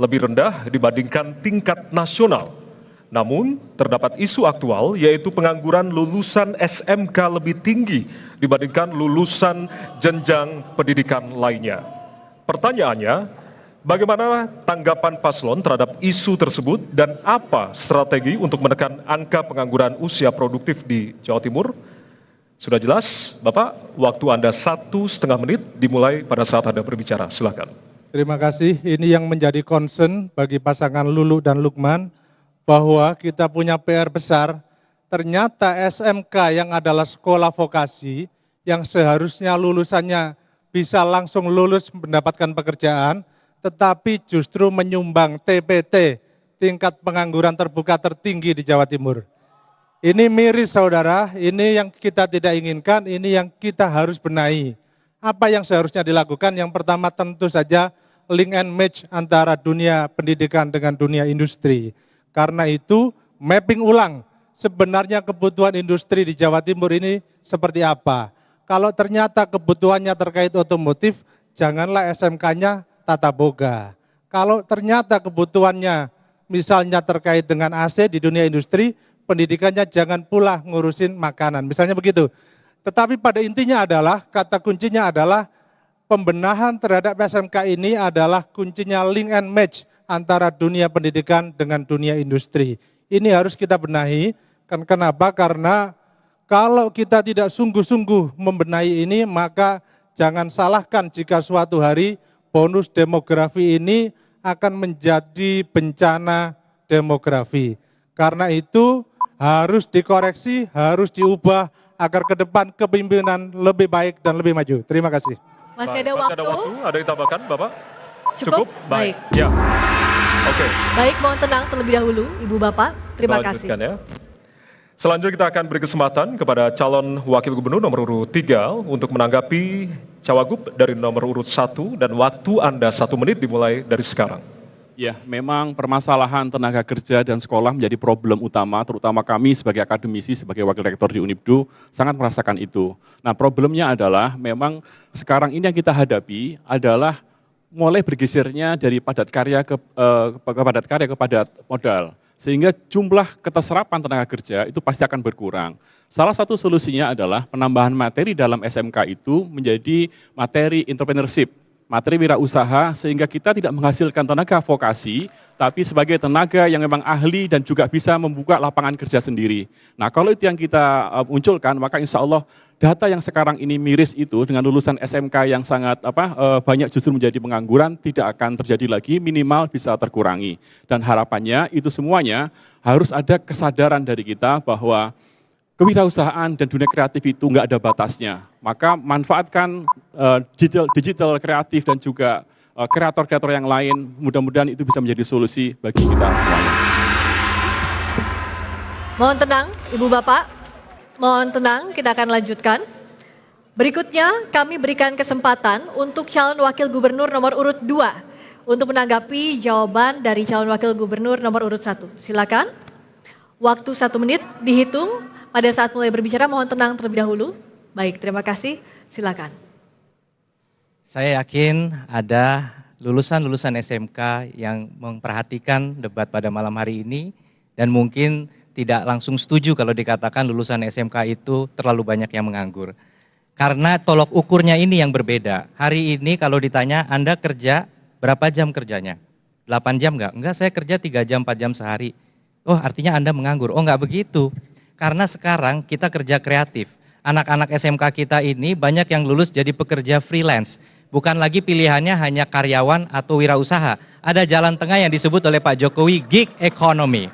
lebih rendah dibandingkan tingkat nasional. Namun, terdapat isu aktual yaitu pengangguran lulusan SMK lebih tinggi dibandingkan lulusan jenjang pendidikan lainnya. Pertanyaannya, bagaimana tanggapan paslon terhadap isu tersebut dan apa strategi untuk menekan angka pengangguran usia produktif di Jawa Timur? Sudah jelas, Bapak, waktu Anda 1,5 menit dimulai pada saat Anda berbicara. Silakan. Terima kasih. Ini yang menjadi concern bagi pasangan Lulu dan Lukman, bahwa kita punya PR besar. Ternyata SMK yang adalah sekolah vokasi, yang seharusnya lulusannya bisa langsung lulus mendapatkan pekerjaan, tetapi justru menyumbang TPT, tingkat pengangguran terbuka tertinggi di Jawa Timur. Ini miris saudara, ini yang kita tidak inginkan, ini yang kita harus benahi. Apa yang seharusnya dilakukan? Yang pertama tentu saja link and match antara dunia pendidikan dengan dunia industri. Karena itu mapping ulang sebenarnya kebutuhan industri di Jawa Timur ini seperti apa. Kalau ternyata kebutuhannya terkait otomotif, janganlah SMK-nya tata boga. Kalau ternyata kebutuhannya misalnya terkait dengan AC di dunia industri, pendidikannya jangan pula ngurusin makanan, misalnya begitu. Tetapi pada intinya adalah, kata kuncinya adalah pembenahan terhadap SMK ini adalah kuncinya link and match antara dunia pendidikan dengan dunia industri. Ini harus kita benahi. Kenapa? Karena kalau kita tidak sungguh-sungguh membenahi ini, maka jangan salahkan jika suatu hari bonus demografi ini akan menjadi bencana demografi. Karena itu harus dikoreksi, harus diubah agar ke depan kepemimpinan lebih baik dan lebih maju. Terima kasih. Masih ada waktu. Ada yang tambahkan, Bapak? Cukup? Baik. Ya. Oke. Baik, mohon tenang terlebih dahulu, Ibu Bapak. Terima kasih. Ya. Selanjutnya kita akan beri kesempatan kepada calon wakil gubernur nomor urut 3 untuk menanggapi cawagup dari nomor urut 1 dan waktu Anda 1 menit dimulai dari sekarang. Ya, memang permasalahan tenaga kerja dan sekolah menjadi problem utama, terutama kami sebagai akademisi, sebagai wakil rektor di Unibdu, sangat merasakan itu. Nah, problemnya adalah memang sekarang ini yang kita hadapi adalah mulai bergesernya dari padat karya ke padat modal. Sehingga jumlah keterserapan tenaga kerja itu pasti akan berkurang. Salah satu solusinya adalah penambahan materi dalam SMK itu menjadi materi entrepreneurship, materi wirausaha, sehingga kita tidak menghasilkan tenaga vokasi, tapi sebagai tenaga yang memang ahli dan juga bisa membuka lapangan kerja sendiri. Nah, kalau itu yang kita munculkan, maka insya Allah data yang sekarang ini miris itu dengan lulusan SMK yang sangat banyak justru menjadi pengangguran tidak akan terjadi lagi, minimal bisa terkurangi. Dan harapannya itu semuanya harus ada kesadaran dari kita bahwa kewirausahaan dan dunia kreatif itu nggak ada batasnya. Maka manfaatkan digital kreatif dan juga kreator-kreator yang lain, mudah-mudahan itu bisa menjadi solusi bagi kita semuanya. Mohon tenang, Ibu Bapak. Mohon tenang, kita akan lanjutkan. Berikutnya kami berikan kesempatan untuk calon wakil gubernur nomor urut 2 untuk menanggapi jawaban dari calon wakil gubernur nomor urut 1. Silakan. Waktu 1 menit dihitung pada saat mulai berbicara, mohon tenang terlebih dahulu. Baik, terima kasih. Silakan. Saya yakin ada lulusan-lulusan SMK yang memperhatikan debat pada malam hari ini dan mungkin tidak langsung setuju kalau dikatakan lulusan SMK itu terlalu banyak yang menganggur. Karena tolok ukurnya ini yang berbeda. Hari ini kalau ditanya Anda kerja berapa jam kerjanya? 8 jam enggak? Enggak, saya kerja 3 jam, 4 jam sehari. Oh, artinya Anda menganggur. Oh, enggak begitu. Karena sekarang kita kerja kreatif. Anak-anak SMK kita ini banyak yang lulus jadi pekerja freelance. Bukan lagi pilihannya hanya karyawan atau wirausaha. Ada jalan tengah yang disebut oleh Pak Jokowi gig economy.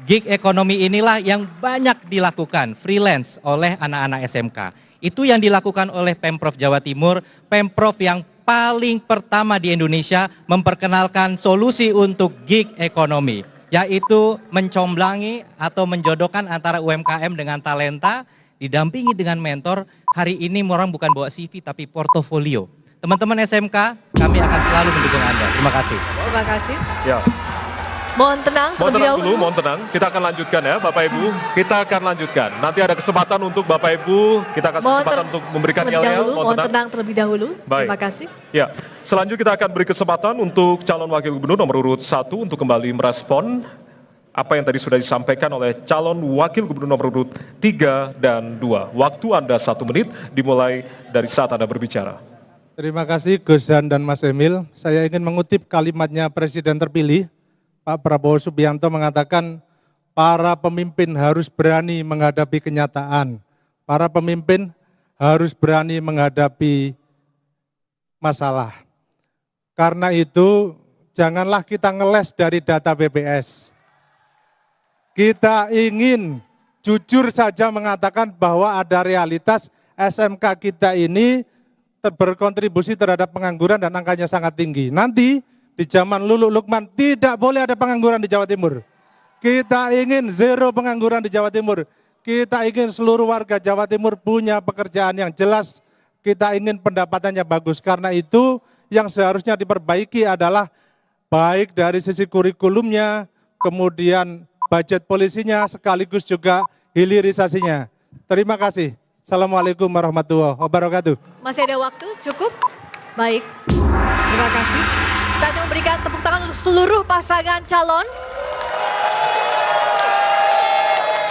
Gig economy inilah yang banyak dilakukan freelance oleh anak-anak SMK. Itu yang dilakukan oleh Pemprov Jawa Timur, Pemprov yang paling pertama di Indonesia memperkenalkan solusi untuk gig economy, yaitu mencomblangi atau menjodohkan antara UMKM dengan talenta, didampingi dengan mentor. Hari ini orang bukan bawa CV tapi portofolio. Teman-teman SMK, kami akan selalu mendukung Anda. Terima kasih. Terima kasih. Ya. Mohon tenang Mohon terlebih tenang dahulu. dulu, mohon tenang. Kita akan lanjutkan ya Bapak Ibu. Kita akan lanjutkan. Nanti ada kesempatan untuk Bapak Ibu. Kita kasih kesempatan untuk memberikan terlebih yel-yel. dahulu, mohon tenang terlebih dahulu. Baik. Terima kasih. Ya, selanjutnya kita akan beri kesempatan untuk calon wakil gubernur nomor urut 1 untuk kembali merespon apa yang tadi sudah disampaikan oleh calon wakil gubernur nomor urut 3 dan 2. Waktu Anda 1 menit dimulai dari saat Anda berbicara. Terima kasih Gus dan Mas Emil. Saya ingin mengutip kalimatnya Presiden terpilih, Pak Prabowo Subianto mengatakan, para pemimpin harus berani menghadapi kenyataan. Para pemimpin harus berani menghadapi masalah. Karena itu, janganlah kita ngeles dari data BPS. Kita ingin jujur saja mengatakan bahwa ada realitas SMK kita ini berkontribusi terhadap pengangguran dan angkanya sangat tinggi. Nanti di zaman Lulu Lukman tidak boleh ada pengangguran di Jawa Timur. Kita ingin zero pengangguran di Jawa Timur. Kita ingin seluruh warga Jawa Timur punya pekerjaan yang jelas. Kita ingin pendapatannya bagus. Karena itu yang seharusnya diperbaiki adalah baik dari sisi kurikulumnya, kemudian budget polisinya, sekaligus juga hilirisasinya. Terima kasih. Assalamualaikum warahmatullahi wabarakatuh. Masih ada waktu, cukup? Baik, terima kasih. Saatnya memberikan tepuk tangan untuk seluruh pasangan calon.